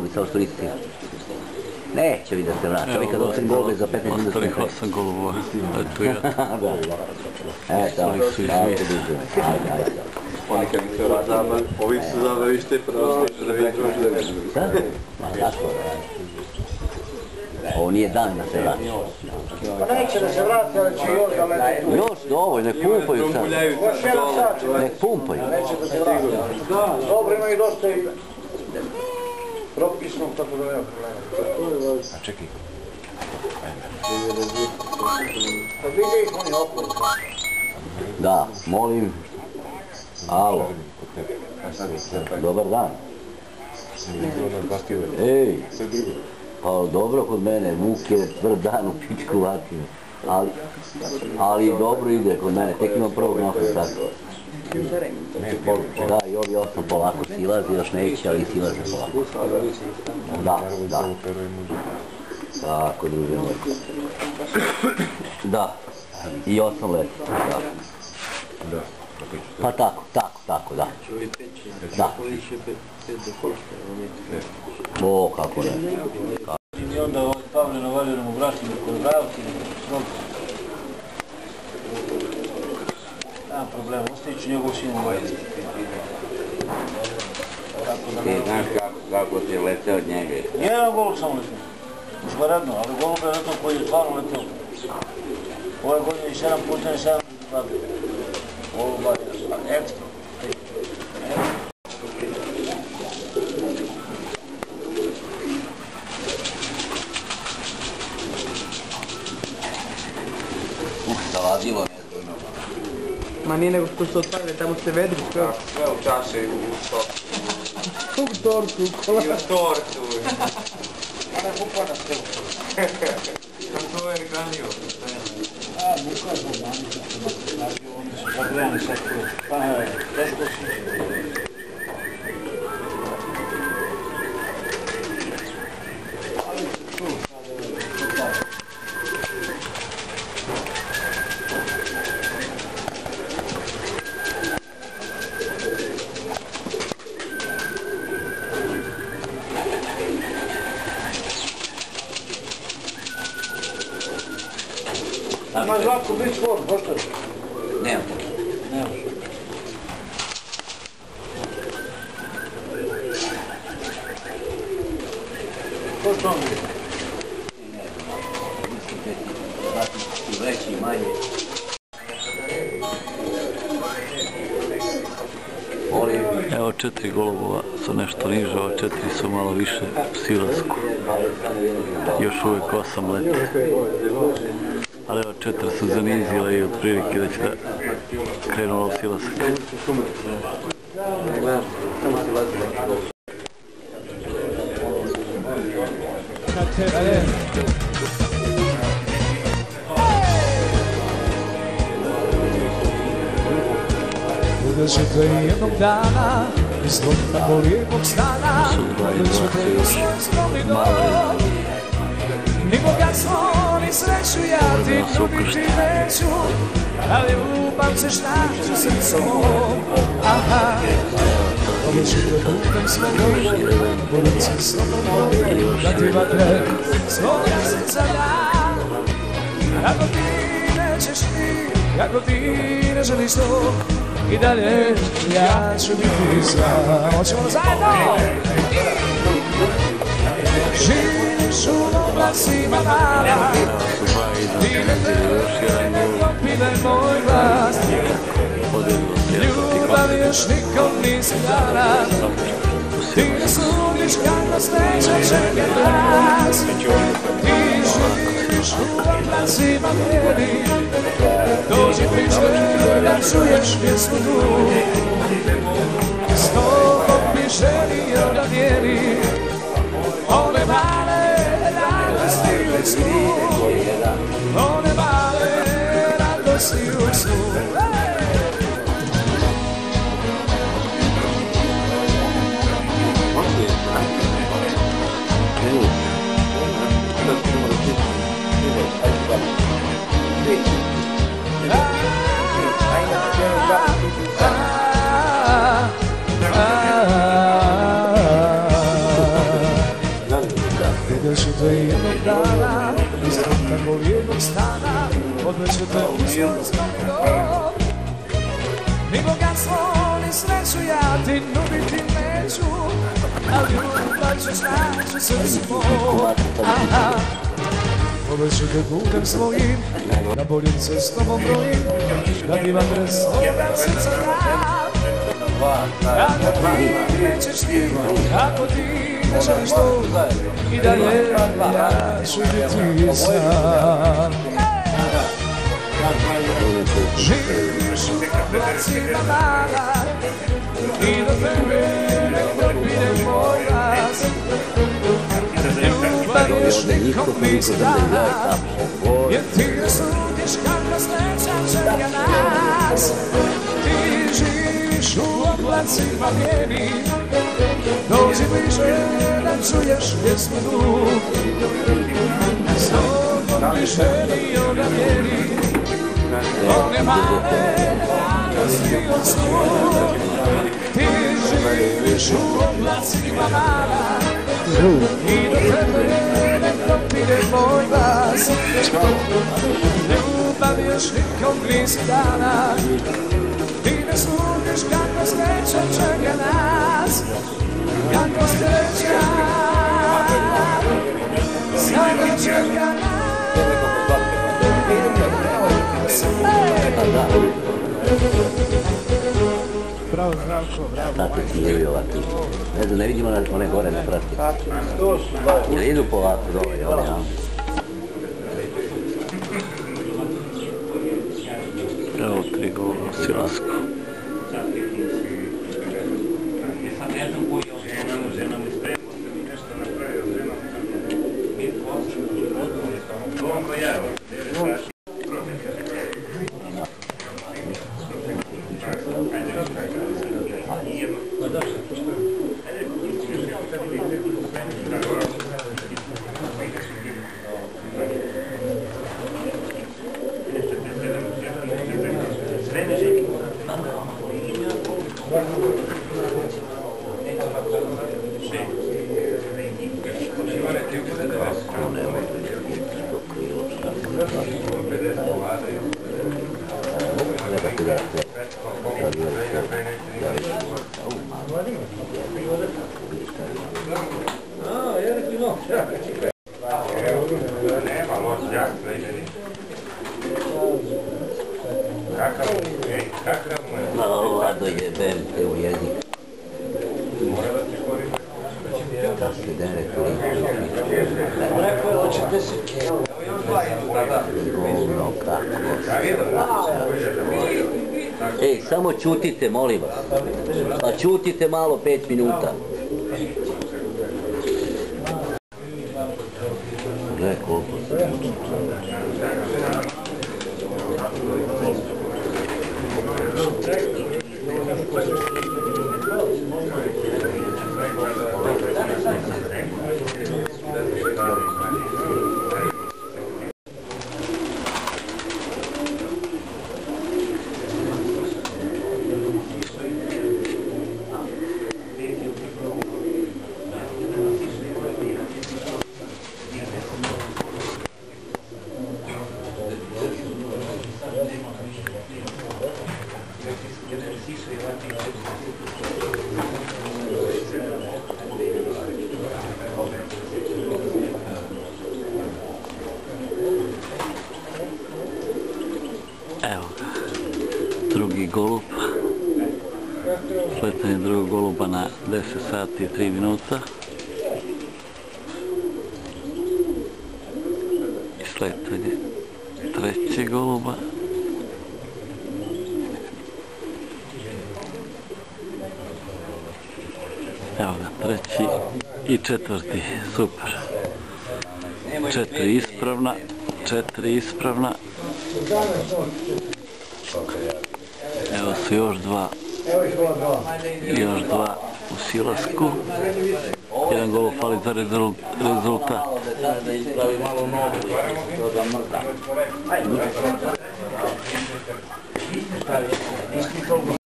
gol, samo što nisi stigao. Neće vi da se vrati, ovi kad osim golove za 15 minuta. Ostalih 8 golova, eto ja. Eto, ajde. Oni kad mi se razaban, ovi su zabavište prosto, da vidite možda ne vidim. Sad? Ma tako, ovo nije dan da se vrati. Pa neće da se vrati, ali će još da lede. Još dovoljno, nek pumpaju sad. Još jedan sat. Nek pumpaju. Neće da se vrati. Dobro, ima i dosta i propisnog, tako da nema problema. A čekaj. Pa vidi ih oni okolo. Da, molim. Alo. Dobar dan. Ej. Pa dobro kod mene, muke, tvrd dan u pičku vatinu. Ali dobro ide kod mene, tek imam prvog nakon sata. Da, i ovi 8 polako silazi, još neće, ali silaze polako. Da. Tako, druže moj. Da, i 8 leti. Pa tako, da. Da. O, kako ne. I onda ovaj Pavle navalio nam u vratinu kod Vravci, srok. Nema problema, ostaviću njegov sin u vajci. Ti znaš kako ti je leteo od njega? Jedan gol samo letio. Izvaredno, ali gol je letio koji je stvarno letio. Ove godine i 7 puta i 7 puta. Ovo je ekstra. Zalazilo ne. Ma nije nego što se otpravili, tamo se vedri sve. Sve u čaše i u soku. U tortu, u kola. I u tortu. Ona je bukvana sve. Kako je hranio? Bukva je zbogani, oni su zagledani sad kroz. Pa ne, teško si. Ima Zlatko biti svor, pošto? Nemam. Nemaš. Ko što on bi? Ne znam, mislim da ti veći i manje. Evo 4 golubova su nešto niže, ova 4 su malo više u silasku. Još uvijek 8 leti. Ali evo 4 su zanizile i otprilike da će da krenu u silasak. Da ćete jednog dana izgled tako lijepog stana da ćete u svoj skromni dom ni bogatstvo, ni sreću ja ti nuditi neću, ali lupam se šta ću srcom. Aha, ove ćete putem svojom budem se slobodno da ti vatre svoga srca dam. Ako ti nećeš ti, ako ti ne želiš to, i dalje ja ću biti sam. Hoćemo zajedno! Živiš u oblasima mala, ti ne propile moj glas. Ljubav još nikom nisi dala, ti ne sudiš kako sreća čeka glas. Ti živiš u oblasima mjeri, dođi priče da čuješ pjesmu tu. S tobom bi želio da dijeli one male radosti u snu, one male radosti u snu. Odlećete jednog dana iz tako lijepog stana, odlećete u svoj skromni dom. Ni bogatstvo, ni sreću ja ti nuditi neću, ali ljubav ćeš naći u srcu mom. Odlećete putem svojim, na boljim se s tobom brojim, da ti vam dres svoga srca dam. Kako ti nećeš ti, kako ti ne želiš to, i dalje ja ću biti sam. Živiš u oblacima mala, i do tebe ne dopire moj glas. Ljubav još nikom nisi dana, jer ti ne sudiš kako sreća čeka nas. Ti živiš u oblacima mjeni, dođi bliže da čuješ pjesmu tu. S tobom mi želio da mjeri one male radosti od snu. Ti živiš u oblacima mala, i do tebe ne dopire moj glas. Ljubav još nikom nisi dana, ti ne sludiš kako sreća čeka nas. Kako sreća sada čeka nas. Bravo, Zdravko, bravo. Tako ti jevi ovako. Ne znam, ne vidimo one gore ne prati. Ili idu po ovako dole, one, ja. Evo 3 gola u Silasku. Lado jebem te u jezik. Da se dene koliko. Rekao je, hoćete se kjelo. Govno, kako. Ej, samo čutite, molim vas. Pa čutite malo 5 minuta. Gle koliko se čuti. Evo ga, drugi golub, sletanje drugog goluba na 10 sati i 3 minuta i sletanje trećeg goluba. Evo ga, treći i četvrti, super. 4 ispravna, 4 ispravna. Evo su još dva u Silasku. Jedan gol fali za rezultat.